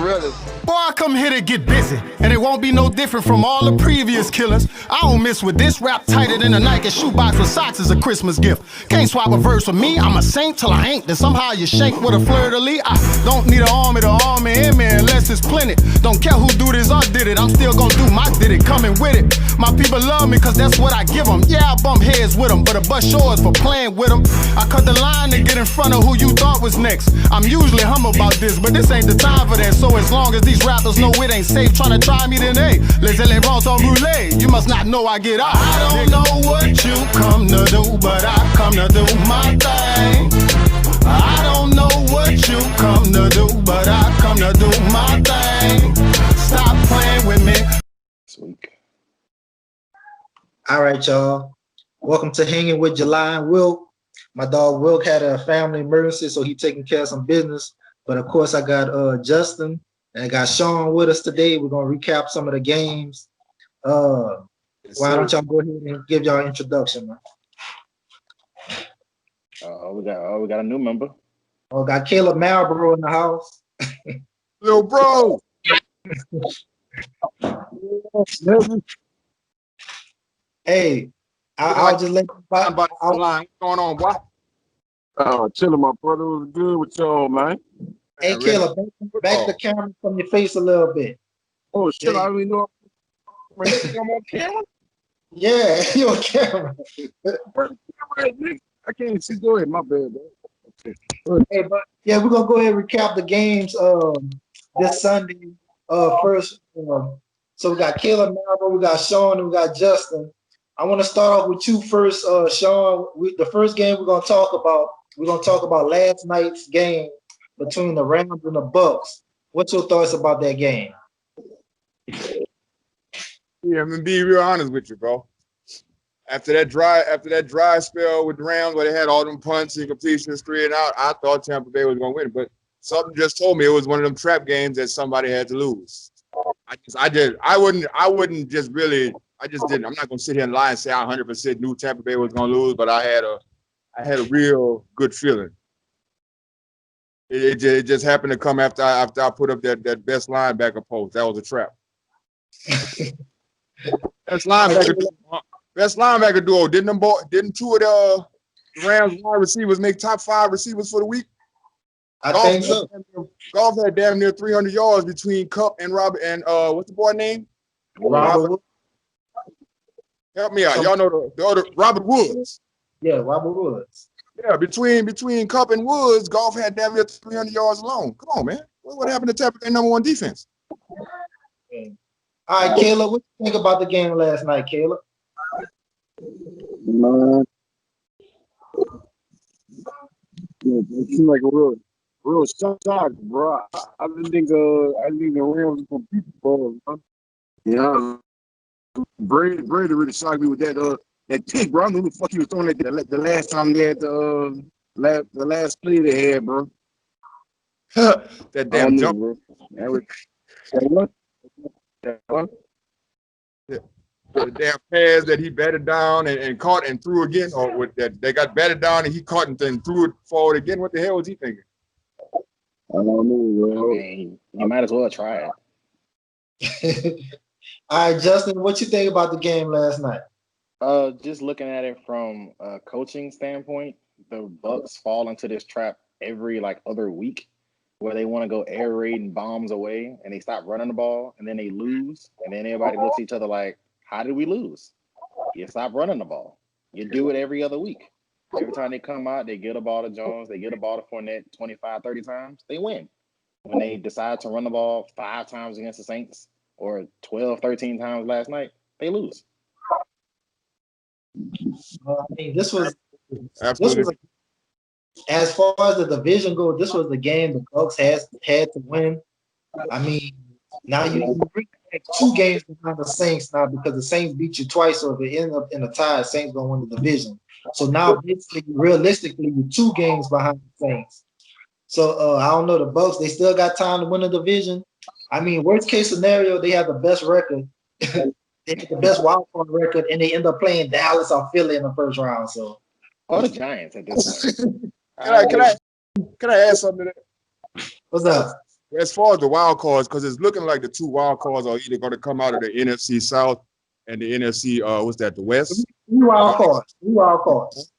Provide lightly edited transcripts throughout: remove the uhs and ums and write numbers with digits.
realest. Boy, I come here to get busy, and it won't be no different from all the previous killers. I don't miss with this rap tighter than a Nike shoebox with socks as a Christmas gift. Can't swap a verse with me, I'm a saint till I ain't. Then somehow you shank with a fleur-de-lis. I don't need an army to arm me in me unless it's plenty. Don't care who do this or did it, I'm still gonna do my did it, coming with it. My people love me cause that's what I give them. Yeah, I bump heads with them, but I bust yours for playing with them. I cut the line to get in front of who you thought was next. I'm usually humble about this, but this ain't the time for that. So as long as these rappers know it ain't safe trying to try me, then hey, les éléphants sont brûlés. You must not know I get out. I don't know what you come to do, but I come to do my thing. I don't know what you come to do, but I come to do my thing. Stop playing with me. Sweet. All right, y'all. Welcome to Hanging with July and Wilk. My dog Wilk had a family emergency, so he taking care of some business. But of course, I got Justin and I got Sean with us today. We're gonna recap some of the games. Why don't y'all go ahead and give y'all introduction, man? We got a new member. Oh, got Caleb Marlboro in the house. Little bro. Hey, I'll just let you line. What's going on, boy? Chilling, my brother. Was good with y'all, man. Hey, Caleb, back the camera from your face a little bit. Oh shit! Yeah. I already know. I'm on camera. Yeah, you on camera. I can't see. Go ahead, my bad, man. Hey, but yeah, we're gonna go ahead and recap the games this Sunday. First, so we got Caleb Marlboro, we got Sean, and we got Justin. I want to start off with you first, Sean. The first game we're gonna talk about last night's game between the Rams and the Bucks. What's your thoughts about that game? Yeah, I'm gonna be real honest with you, bro. After that dry spell with the Rams where they had all them punts and completions 3 and out, I thought Tampa Bay was gonna win. But something just told me it was one of them trap games that somebody had to lose. I didn't. I'm not gonna sit here and lie and say I 100% knew Tampa Bay was gonna lose, but I had a real good feeling. It just happened to come after I put up that best linebacker post. That was a trap. Best linebacker duo. Didn't two of the Rams wide receivers make top 5 receivers for the week? I think so. Goff had damn near 300 yards between Kupp and Robert and what's the boy name? Robert. Help me out. Y'all know the other Robert Woods. Yeah, Robert Woods. Yeah, between Kupp and Woods, Goff had damn near 300 yards alone. Come on, man. What happened to Tampa Bay #1 defense? Okay. All right, Caleb, what you think about the game last night, Caleb? Man, it seemed like a real shock, bro. I didn't think the Rams were gonna beat the ball, bro. Yeah, Brady really shocked me with that pick, bro. I don't know who the fuck he was throwing at the last time they had the last play they had, bro. That damn jump, bro. What? The damn pass that he batted down and caught and threw again, or with that they got batted down and he caught and then threw it forward again. What the hell was he thinking? I don't know, bro. I mean, you might as well try it. All right, Justin, what you think about the game last night? Just looking at it from a coaching standpoint, the Bucks fall into this trap every other week where they want to go air raiding bombs away and they stop running the ball and then they lose and then everybody looks at each other like, how did we lose? You stop running the ball. You do it every other week. Every time they come out, they get a ball to Jones, they get a ball to Fournette 25, 30 times, they win. When they decide to run the ball 5 times against the Saints or 12, 13 times last night, they lose. I mean, this was as far as the division goes, this was the game the Bucks had to win. I mean, now you bring back 2 games behind the Saints now because the Saints beat you twice, so if it ends up in a tie, Saints gonna win the division. So now, basically, realistically, you're 2 games behind the Saints. So I don't know, the Bucks, they still got time to win the division. I mean, worst case scenario, they have the best record. They have the best wild card record, and they end up playing Dallas or Philly in the first round. So, or the Giants at this point. Can I add something to that? What's up? as far as the wild cards, because it's looking like the two wild cards are either going to come out of the NFC South and the NFC, what's that, the West? Three wild cards. Three wild cards.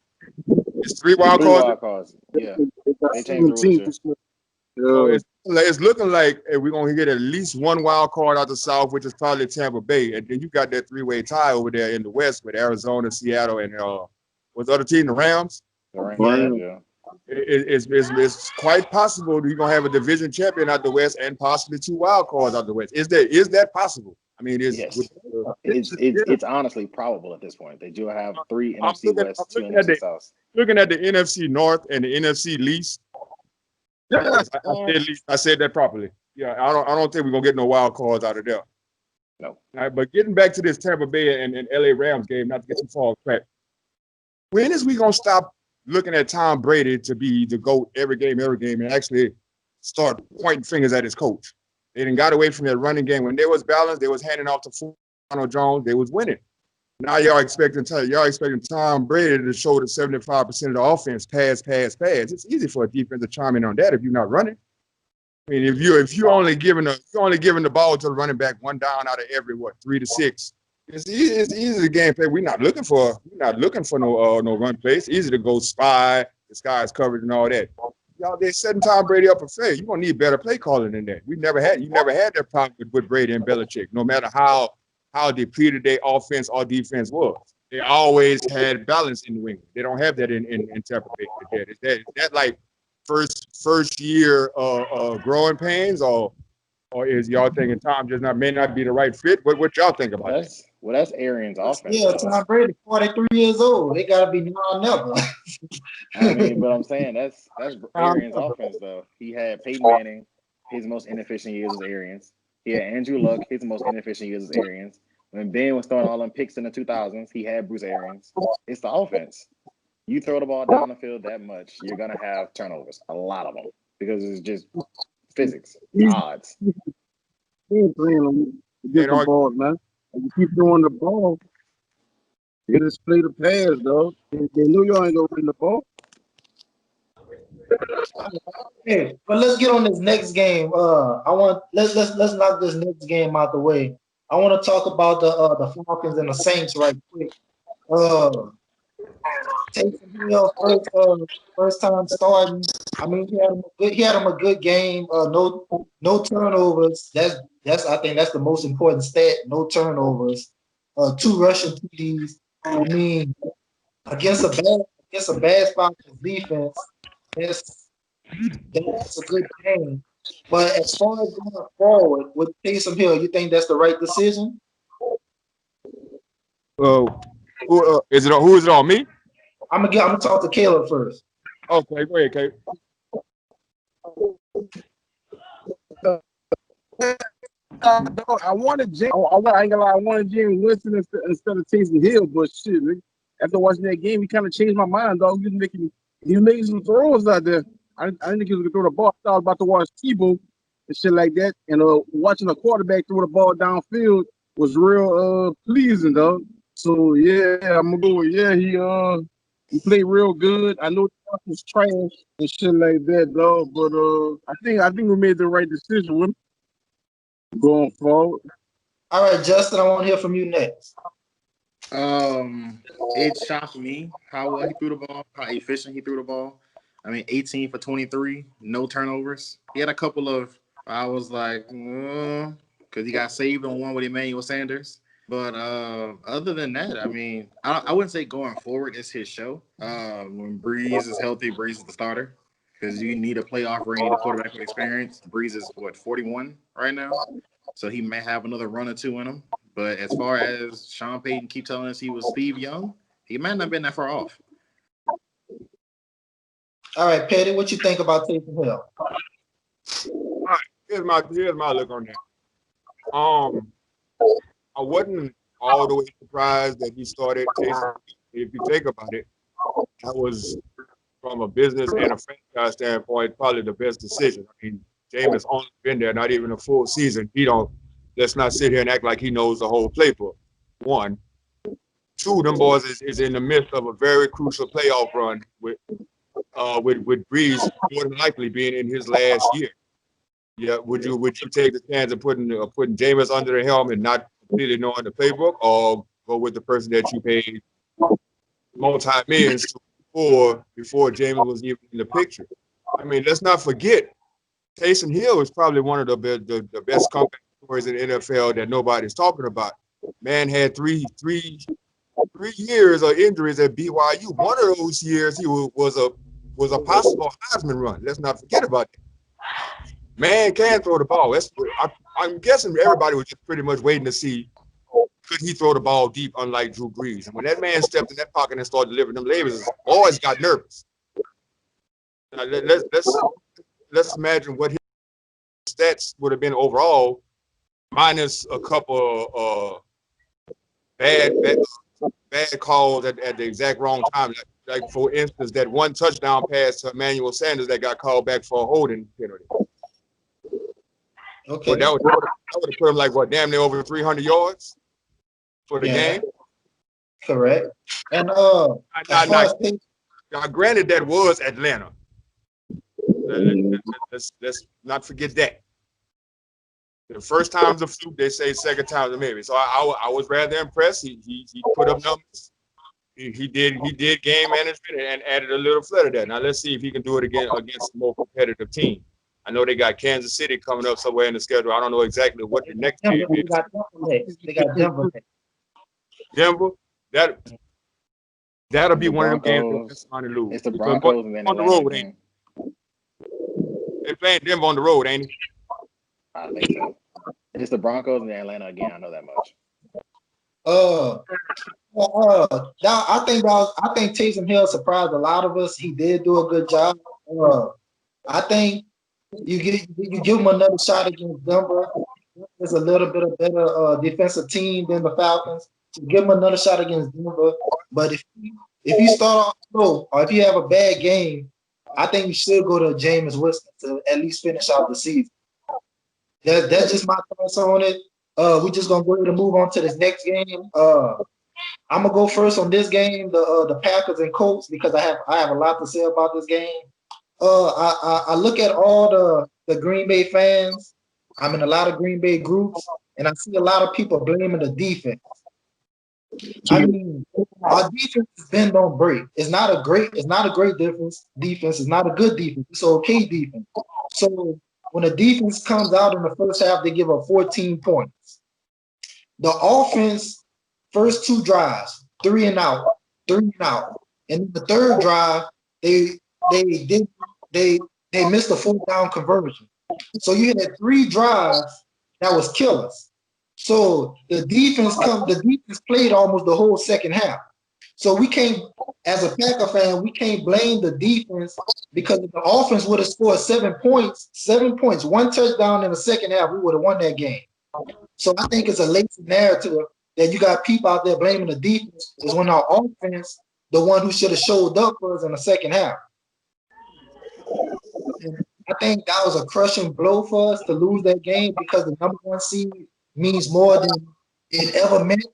It's three wild Three cards. wild cards. Yeah. They changed the 17 rules. this year. So it's looking like we're going to get at least one wild card out the South, which is probably Tampa Bay. And then you got that three-way tie over there in the West with Arizona, Seattle, and what's the other team, the Rams? The Rams, Rams. yeah. It's quite possible you're going to have a division champion out the West and possibly two wild cards out the West. Is that possible? I mean, Yes. It's honestly probable at this point. They do have three NFC West, two NFC South. looking at the NFC North and the NFC Least. I said that properly. Yeah, I don't think we're gonna get no wild cards out of there. No. All right, but getting back to this Tampa Bay and LA Rams game, not to get too far back. When is we gonna stop looking at Tom Brady to be the GOAT every game, and actually start pointing fingers at his coach? They didn't got away from that running game. When they was balanced, they was handing off to Ronald Jones, they was winning. Now y'all expecting Tom Brady to show the 75% of the offense, pass. It's easy for a defense to chime in on that if you're not running. I mean, if you're only giving the ball to the running back one down out of every 3 to 6, it's easy to game play. We're not looking for no run play. It's easy to go spy, disguise coverage, and all that. Y'all, they're setting Tom Brady up for failure. You're gonna need better play calling than that. You never had that problem with Brady and Belichick, no matter how depleted their offense or defense was. They always had balance in New England. They don't have that in Tampa Bay. Is that like first year growing pains, or is y'all thinking Tom just may not be the right fit? What y'all think about that? That's Arians' offense. Yeah, Tom Brady, 43 years old. They gotta be now or never. I mean, but I'm saying that's Arians' offense though. He had Peyton Manning, his most inefficient years was Arians. He had Andrew Luck, his most inefficient years was Arians. When Ben was throwing all them picks in the 2000s, he had Bruce Arians. It's the offense. You throw the ball down the field that much, you're gonna have turnovers, a lot of them, because it's just physics, odds. He ain't playing them different balls, man. If you keep throwing the ball, you just play the pass, though. They know y'all ain't gonna win the ball. Hey, but let's get on this next game. Let's knock this next game out the way. I want to talk about the Falcons and the Saints right quick. Taysom Hill first time starting. I mean, he had him a good game. No turnovers. I think that's the most important stat. No turnovers. 2 rushing TDs. I mean, against a bad Falcons defense, that's a good game. But as far as going forward with Taysom Hill, you think that's the right decision? Who is it on me? I'm gonna talk to Caleb first. Okay, go ahead, Caleb. I wanted James. I ain't gonna lie. I wanted James Winston instead of Taysom Hill, but shit, man, after watching that game, he kind of changed my mind, dog. He was making some throws out there. I didn't think he was gonna throw the ball. I thought I was about to watch Tebow and shit like that. And watching a quarterback throw the ball downfield was real pleasing, dog. So yeah, I'm gonna go with he played real good. I know the was trash and shit like that, dog. But I think we made the right decision with him going forward. All right, Justin, I want to hear from you next. It shocked me how well he threw the ball, how efficient he threw the ball. I mean, 18 for 23, no turnovers. He had a couple of, I was like, because he got saved on one with Emmanuel Sanders. But other than that, I mean, I wouldn't say going forward it's his show. When Breeze is healthy, Breeze is the starter because you need a playoff ring, you need a quarterback with experience. Breeze is 41 right now, so he may have another run or two in him. But as far as Sean Payton keep telling us he was Steve Young, he might not have been that far off. All right, Petty, what you think about Taysom Hill? All right, here's my look on that. I wasn't all the way surprised that he started Taysom. If you think about it, that was from a business and a franchise standpoint probably the best decision. I mean, Jameis only been there not even a full season. Let's not sit here and act like he knows the whole playbook. 1, 2, them boys is in the midst of a very crucial playoff run with Breeze more than likely being in his last year. Yeah, would you take the chance of putting Jameis under the helm and not completely knowing the playbook, or go with the person that you paid multi-millions to before Jameis was even in the picture? I mean, let's not forget, Taysom Hill is probably one of the best comeback stories in the NFL that nobody's talking about. Man had three years of injuries at BYU. One of those years he was a possible Heisman run. Let's not forget about that. Man can throw the ball. I'm guessing everybody was just pretty much waiting to see, could he throw the ball deep, unlike Drew Brees. And when that man stepped in that pocket and started delivering them labels, boys got nervous. Now, let's imagine what his stats would have been overall, minus a couple bad calls at the exact wrong time. Like for instance, that one touchdown pass to Emmanuel Sanders that got called back for a holding penalty. Okay. So that would have put him like what, damn near over 300 yards for the game. Correct. And now, granted, that was Atlanta. Let's not forget that. The first time's a fluke, they say second time's a maybe. So I was rather impressed. He put up numbers. He did game management and added a little flair to that. Now let's see if he can do it again against a more competitive team. I know they got Kansas City coming up somewhere in the schedule. I don't know exactly what the next game is. They got Denver. Denver, that'll be one of them games that's going to lose. It's the Broncos and then on the road, ain't it? They're playing Denver on the road, ain't it? I think so. It's the Broncos and then Atlanta again. I know that much. I think Taysom Hill surprised a lot of us. He did do a good job. I think you give him another shot against Denver. There's a little bit of better defensive team than the Falcons. So give him another shot against Denver. But if you start off slow or if you have a bad game, I think you should go to Jameis Winston to at least finish out the season. That's just my thoughts on it. We're just gonna go ahead and move on to this next game. I'm gonna go first on this game, the Packers and Colts, because I have a lot to say about this game. I look at all the Green Bay fans. I'm in a lot of Green Bay groups, and I see a lot of people blaming the defense. I mean, our defense is bend don't break. It's not a great defense. Defense is not a good defense. It's an okay defense. So when the defense comes out in the first half, they give up 14 points. The offense, first two drives, 3 and out. And the third drive, they missed a 4th down conversion. So you had 3 drives that was killers. So the defense played almost the whole second half. So we can't, as a Packer fan, we can't blame the defense, because if the offense would have scored 7 points, 1 touchdown in the second half, we would have won that game. So I think it's a lazy narrative that you got people out there blaming the defense, is when our offense, the one who should have showed up for us in the second half. And I think that was a crushing blow for us to lose that game, because the number 1 seed means more than it ever meant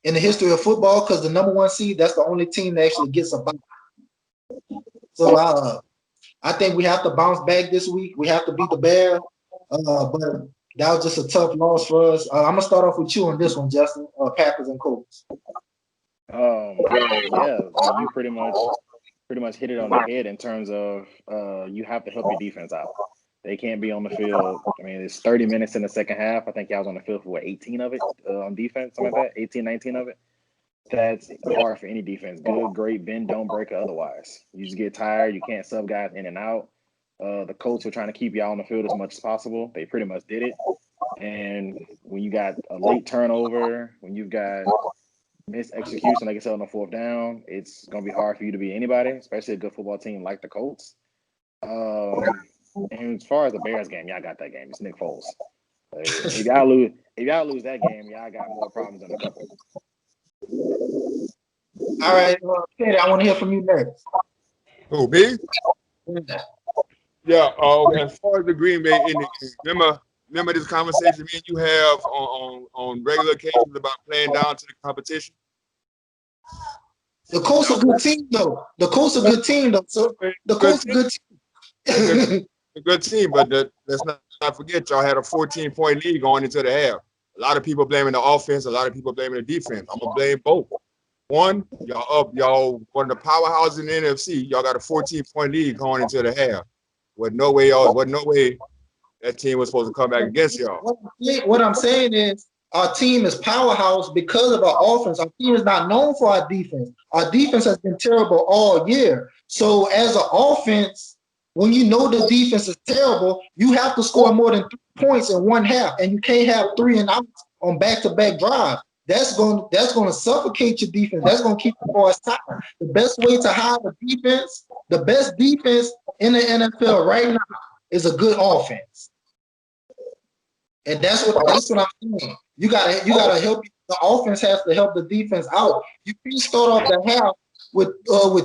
in the history of football, because the number 1 seed, that's the only team that actually gets a bye. So I think we have to bounce back this week. We have to beat the Bears, but that was just a tough loss for us. I'm gonna start off with you on this one, Justin. Packers and Colts. Yeah, you pretty much hit it on the head in terms of you have to help your defense out. They can't be on the field. I mean, it's 30 minutes in the second half. I think y'all was on the field for 18 of it on defense, something like that, 18, 19 of it. That's hard for any defense. Good, great, bend, don't break, or otherwise. You just get tired. You can't sub guys in and out. The Colts were trying to keep y'all on the field as much as possible. They pretty much did it. And when you got a late turnover, when you've got missed execution, like I said, on the 4th down, it's going to be hard for you to beat anybody, especially a good football team like the Colts. And as far as the Bears game, y'all got that game. It's Nick Foles. If y'all lose that game, y'all got more problems than a couple. All right, Teddy, I want to hear from you next. Who, me? Yeah. As far as the Green Bay Indians, remember this conversation me and you have on regular occasions about playing down to the competition? The Colts are a good team, though. So the Colts are a good team. A good team, but let's not forget, y'all had a 14-point lead going into the half. A lot of people blaming the offense. A lot of people blaming the defense. I'm gonna blame both. One, y'all one of the powerhouses in the NFC. Y'all got a 14-point lead going into the half. With no way that team was supposed to come back against y'all. What I'm saying is our team is powerhouse because of our offense. Our team is not known for our defense. Our defense has been terrible all year. So as an offense, when you know the defense is terrible, you have to score more than 3 points in one half, and you can't have 3 and outs on back-to-back drives. That's going to suffocate your defense. That's going to keep the boys tired. The best way to hide the defense, the best defense in the NFL right now is a good offense. And that's what I'm saying. You gotta help. The offense has to help the defense out. You can't start off the half with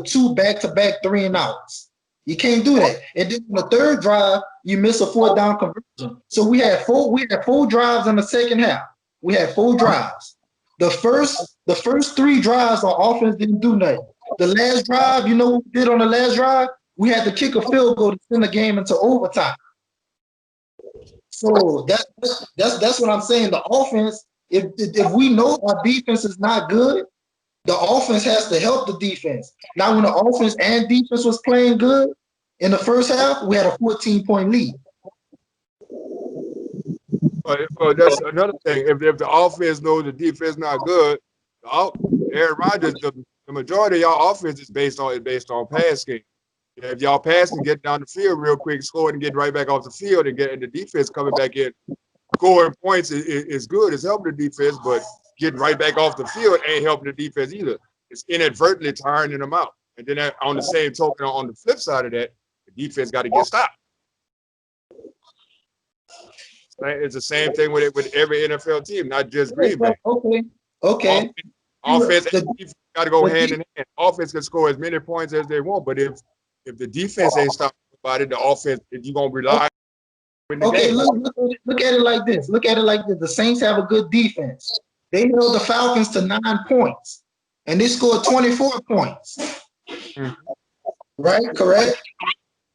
2 back-to-back 3 and outs. You can't do that. And then on the third drive, you miss a 4th down conversion. So we had 4 drives in the second half. We had 4 drives. The first 3 drives on offense didn't do nothing. The last drive, you know what we did on the last drive? We had to kick a field goal to send the game into overtime. So that's what I'm saying. The offense, if we know our defense is not good, the offense has to help the defense. Now, when the offense and defense was playing good in the first half, we had a 14-point lead. But that's another thing. If the offense knows the defense not good, Aaron Rodgers, the majority of y'all offense is based on pass game. If y'all pass and get down the field real quick, score and get right back off the field and the defense coming back in, scoring points is good. It's helping the defense, but getting right back off the field ain't helping the defense either. It's inadvertently tiring them out. And then on the same token, on the flip side of that, the defense got to get stopped. It's the same thing with every NFL team, not just Green Bay. Okay. Offense and defense got to go hand in hand. Offense can score as many points as they want, but if the defense ain't stopping about it, the offense, if you're gonna rely. Okay, look at it like this. Look at it like this. The Saints have a good defense. They held the Falcons to 9 points, and they scored 24 points. Right? Correct?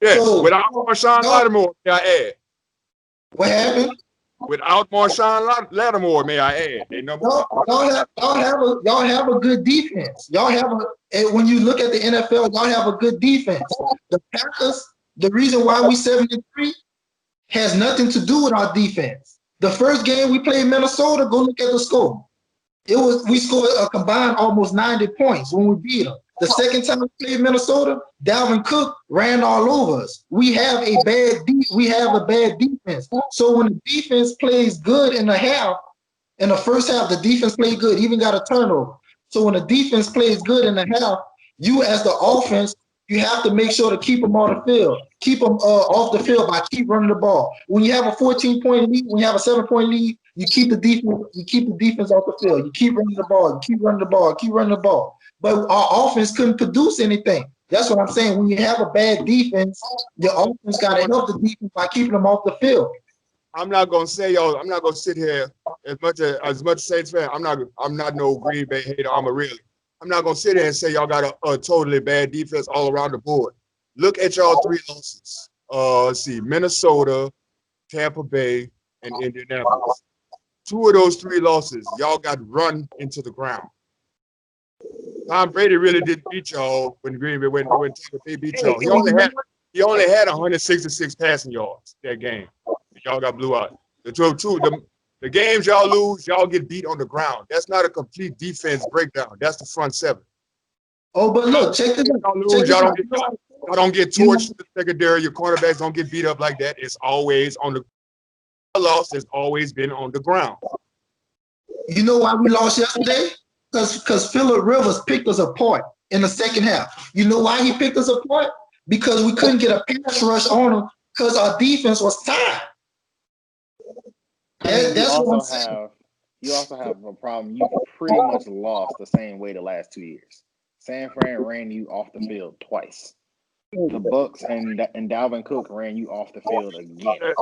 Yes, so, without Marshawn Lattimore, may I add. What happened? Without Marshawn Lattimore, may I add. Y'all have a good defense. When you look at the NFL, y'all have a good defense. The Packers, the reason why we 7-3 has nothing to do with our defense. The first game we played Minnesota, go look at the score. We scored a combined almost 90 points when we beat them. The second time we played Minnesota, Dalvin Cook ran all over us. We have a bad defense. So when the defense plays good in the first half, the defense played good, even got a turnover. So when the defense plays good in the half, you as the offense, you have to make sure to keep them on the field, keep them off the field by keep running the ball. When you have a 14-point lead, when you have a 7-point lead, you keep the defense off the field. You keep running the ball, But our offense couldn't produce anything. That's what I'm saying. When you have a bad defense, your offense got to help the defense by keeping them off the field. I'm not gonna sit here as much Saints fan. I'm not no Green Bay hater. I'm not gonna sit here and say y'all got a totally bad defense all around the board. Look at y'all 3 losses. Let's see, Minnesota, Tampa Bay, and Indianapolis. 2 of those 3 losses, y'all got run into the ground. Tom Brady really didn't beat y'all when Green Bay when Tampa Bay beat y'all. He only had 166 passing yards that game. Y'all got blew out. The games y'all lose, y'all get beat on the ground. That's not a complete defense breakdown. That's the front 7. Oh, but look, check this out. Y'all don't get torched in the secondary. Your cornerbacks don't get beat up like that. It's always on the loss. Has always been on the ground. You know why we lost yesterday? Because Phillip Rivers picked us apart in the second half. You know why he picked us apart? Because we couldn't get a pass rush on him because our defense was tired. You also have a problem. You pretty much lost the same way the last 2 years. San Fran ran you off the field twice. The Bucks and Dalvin Cook ran you off the field again.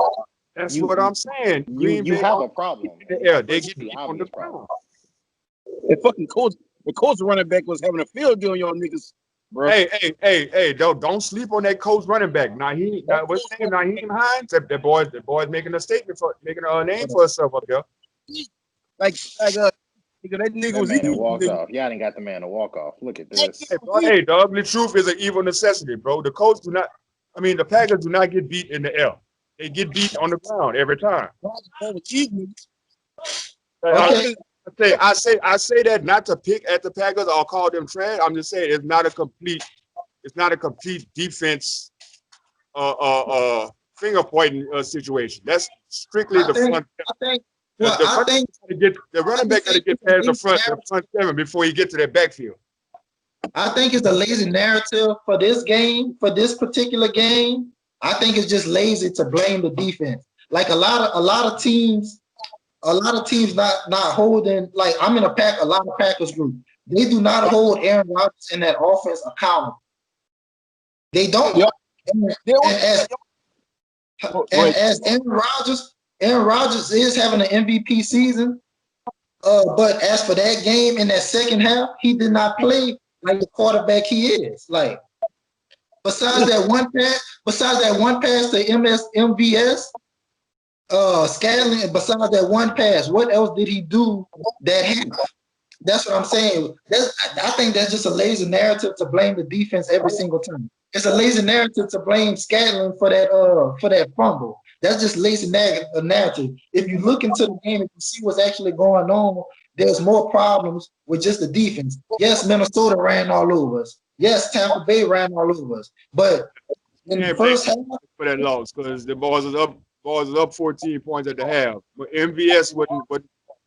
That's what I'm saying. You have a problem. Yeah, they get beat on the ground. The fucking coach, the running back was having a field day on y'all niggas. bro. Hey, don't sleep on that coach running back. What's his name? Naheem Hines. That boy's making a statement making a name for himself up there. Like nigga, that nigga That was man eating. walked off. Y'all ain't got the man to walk off. Look at this. Hey, the ugly truth is an evil necessity, bro. The Packers do not get beat in the air. They get beat on the ground every time. Okay. I say that not to pick at the Packers or call them trash. I'm just saying it's not a complete defense finger pointing situation. That's strictly the front. The running back got to get past the front seven before you get to that backfield. I think it's a lazy narrative for this game, for this particular game. I think it's just lazy to blame the defense. Like a lot of teams not holding. Like I'm in a lot of Packers group. They do not hold Aaron Rodgers in that offense accountable. They don't. Yep. As Aaron Rodgers is having an MVP season. But as for that game in that second half, he did not play like the quarterback he is. Like besides that one pass to MVS, Scanlon, besides that one pass, what else did he do that half? That's what I'm saying. I think that's just a lazy narrative to blame the defense every single time. It's a lazy narrative to blame Scanlon for that fumble. That's just lazy narrative. If you look into the game and you see what's actually going on, there's more problems with just the defense. Yes, Minnesota ran all over us. Yes, Tampa Bay ran all over us. But in the first half, for that loss, because the Boys was up 14 points at the half. But MVS wasn't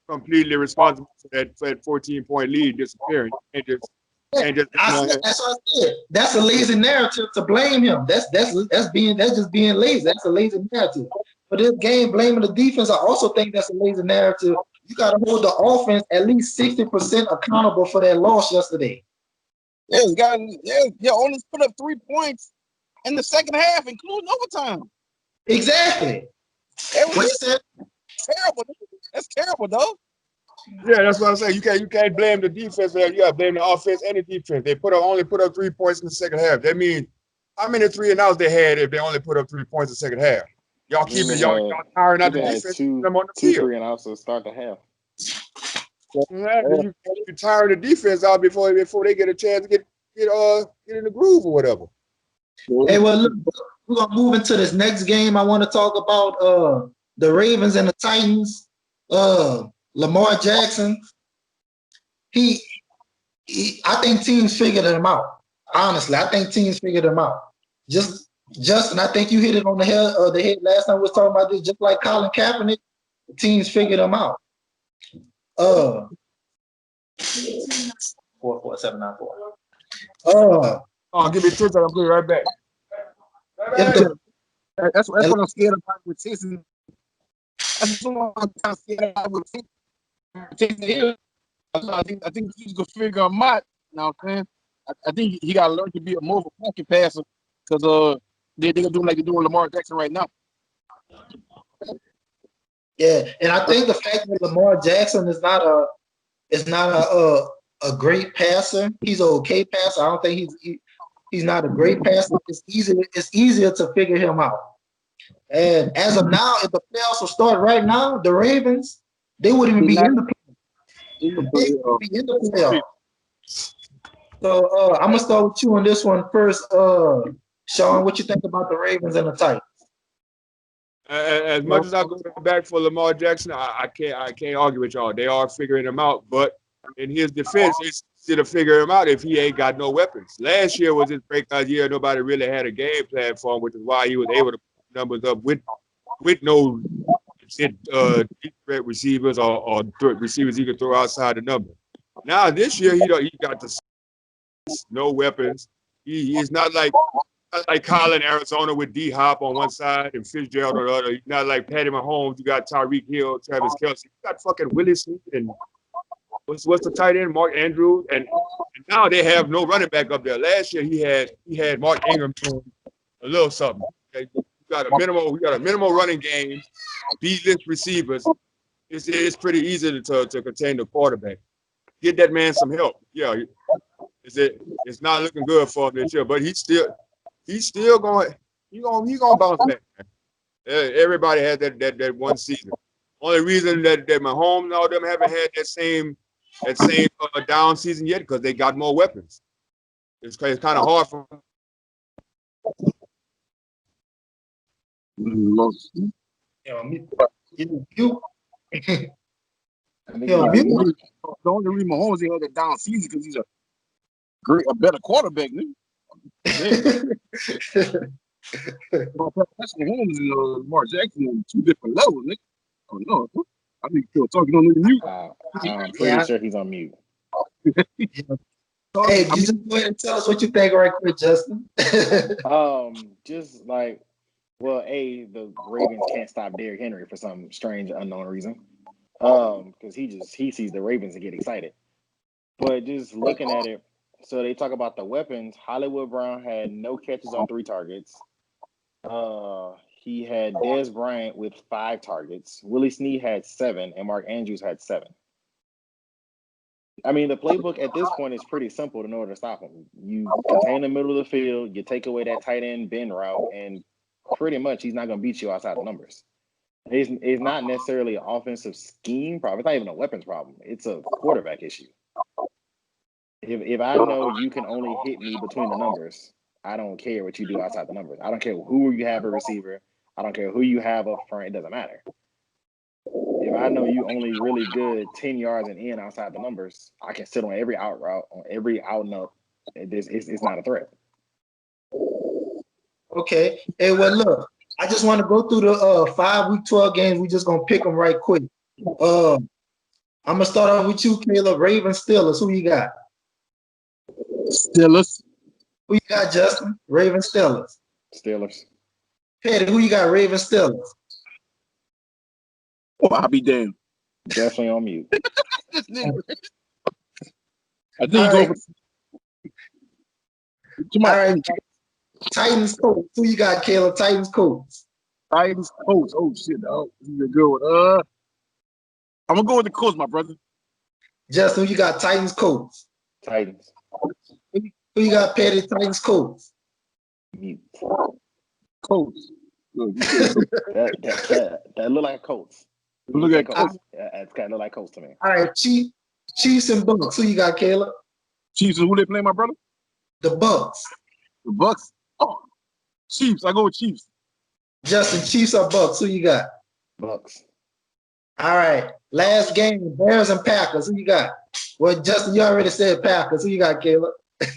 completely responsible for that 14-point lead disappearing. That's what I said. That's a lazy narrative to blame him. That's just being lazy. That's a lazy narrative. For this game, blaming the defense, I also think that's a lazy narrative. You got to hold the offense at least 60% accountable for that loss yesterday. Yeah, only put up 3 points in the second half, including overtime. Exactly. What you said? Terrible. That's terrible, though. Yeah, that's what I'm saying. You can't blame the defense. You got to blame the offense and the defense. They only put up 3 points in the second half. That means how many 3-and-outs they had if they only put up 3 points in the second half? Y'all y'all tiring out the defense. Two 3-and-outs to start the half. You tire the defense out before they get a chance to get in the groove or whatever. Hey, well, look, we're gonna move into this next game. I want to talk about the Ravens and the Titans. Lamar Jackson. I think teams figured him out. Honestly, I think teams figured him out. Justin, I think you hit it on the head last time we was talking about this. Just like Colin Kaepernick, the teams figured him out. 44794. Give me 2 seconds. I'll be right back. That's what I'm scared about with Tyson. That's what I'm scared about with Tyson. I think he's gonna figure him out. You know what I'm saying? I think he got to learn to be more of a pocket passer because they're gonna do like they're doing Lamar Jackson right now. Yeah, and I think the fact that Lamar Jackson is not a great passer. He's an okay passer. I don't think he's not a great passer. It's easier to figure him out. And as of now, if the playoffs will start right now, the Ravens, they wouldn't even be in the playoffs. So I'm gonna start with you on this one first. Sean, what you think about the Ravens and the Titans? As much as I go back for Lamar Jackson, I can't argue with y'all. They are figuring him out, but in his defense, it's easy to figure him out if he ain't got no weapons. Last year was his breakout year. Nobody really had a game plan for him, which is why he was able to put numbers up with no deep threat receivers or receivers he could throw outside the number. Now this year he got no weapons. He's not like Colin Arizona with D Hop on one side and Fitzgerald on the other. He's not like Patty Mahomes. You got Tyreek Hill, Travis Kelce. You got fucking Willie Snead and what's the tight end? Mark Andrews. And now they have no running back up there. Last year he had Mark Ingram doing a little something. Okay? We got a minimal running game, B-list receivers. It's pretty easy to contain the quarterback. Get that man some help. Yeah. It's not looking good for him this year, but he's still going. He gonna bounce back. Man. Everybody had that one season. Only reason that Mahomes and all them haven't had that same down season yet because they got more weapons. It's kind of hard for. You. The only reason Mahomes had that down season because he's a better quarterback, nigga. That's Mahomes and Lamar Jackson on two different levels, nigga. Oh no, I think you're talking on the mute. I'm pretty sure he's on mute. Hey, you just go ahead and tell us what you think right quick, Justin. Just like, well, the Ravens can't stop Derrick Henry for some strange unknown reason. Because he sees the Ravens and get excited. But just looking at it, so they talk about the weapons. Hollywood Brown had no catches on 3 targets. He had Dez Bryant with 5 targets. Willie Snead had 7, and Mark Andrews had 7. I mean, the playbook at this point is pretty simple in order to stop him. You contain the middle of the field, you take away that tight end bend route, and pretty much he's not going to beat you outside the numbers. It's not necessarily an offensive scheme problem. It's not even a weapons problem. It's a quarterback issue. If I know you can only hit me between the numbers, I don't care what you do outside the numbers. I don't care who you have a receiver. I don't care who you have up front. It doesn't matter. If I know you only really good 10 yards and in outside the numbers, I can sit on every out route, on every out and up. It's not a threat. Okay. Hey, well, look, I just want to go through the 5 week 12 games. We just gonna pick them right quick. I'm gonna start off with you, Caleb. Ravens, Steelers. Who you got? Steelers. Who you got, Justin? Ravens, Steelers. Steelers. Petty, who you got? Ravens, Steelers. Oh, I'll be damned. Definitely on mute. I think you go for. All right. Titans, Colts. Who you got, Caleb? Titans, Colts. Titans, Colts. Oh shit, dog. This is a good one. I'm gonna go with the Colts, my brother. Justin, who you got? Titans, Colts. Titans. Who you got, Petty? Titans, Colts. Mute. Colts. That look like Colts. Look at Colts. It's kind of like Colts to me. All right, Chiefs and Bucks. Who you got, Caleb? Chiefs and who they play, my brother? The Bucks. The Bucks. Oh, Chiefs. I go with Chiefs. Justin, Chiefs or Bucks? Who you got? Bucks. All right. Last game, Bears and Packers. Who you got? Well, Justin, you already said Packers. Who you got, Caleb? This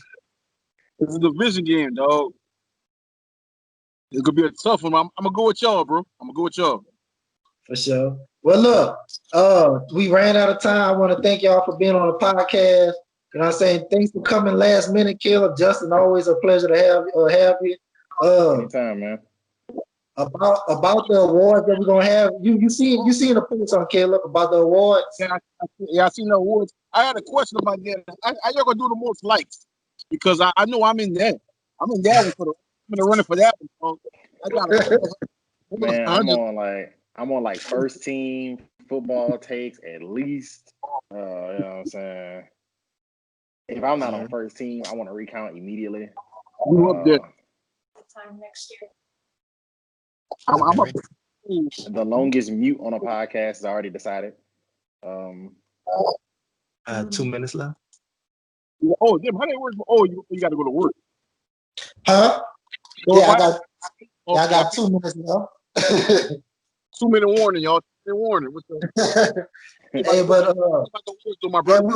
is a division game, dog. It's gonna be a tough one. I'm gonna go with y'all, bro. I'm gonna go with y'all. For sure. Well, look, we ran out of time. I want to thank y'all for being on the podcast. You know what I'm saying? Thanks for coming last minute, Caleb. Justin, always a pleasure to have you. Anytime, man. About the awards that we're gonna have. You seen the post on Caleb about the awards? Yeah, I seen the awards. I had a question about that. I y'all gonna do the most likes because I know I'm in there. I'm in that one I'm gonna run it for that one. So I got Man, I'm on like first team football takes at least. You know what I'm saying? If I'm not on first team, I want to recount immediately. You up there? Time next year. I'm up. The longest mute on a podcast is already decided. 2 minutes left. Oh, damn! How they work? Oh, you got to go to work. Huh? So Yeah, I got 2 minutes left. 2 minute warning, y'all. 2 minute warning. What's the? Hey, but my brother.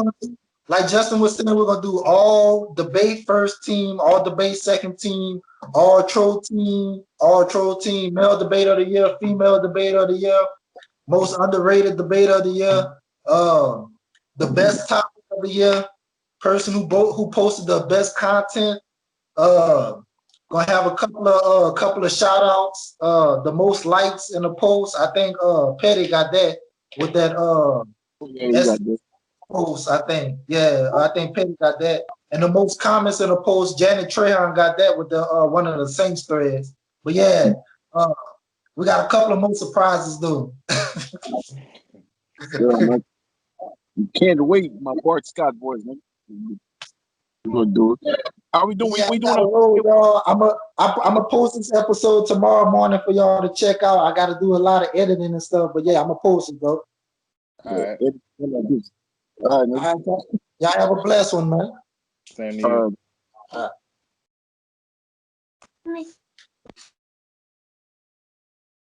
like Justin was saying, we're gonna do all debate first team, all debate second team, all troll team, male debate of the year, female debate of the year, most underrated debate of the year, the best topic of the year, person who posted the best content. Gonna have a couple of shout outs. The most likes in the post. I think Petty got that with that post. I think Petty got that. And the most comments in the post, Janet Trahan got that with the one of the Saints threads. But yeah, we got a couple of more surprises though. Yeah, man. You can't wait, my Bart Scott boys, man. We're gonna do it. How we doing? Yeah, We I doing gotta it. roll, y'all. I'm post this episode tomorrow morning for y'all to check out. I gotta do a lot of editing and stuff, but yeah, I'm gonna post it, bro. All right. All right, man. All right, y'all have a blessed one, man. Same to you. All right.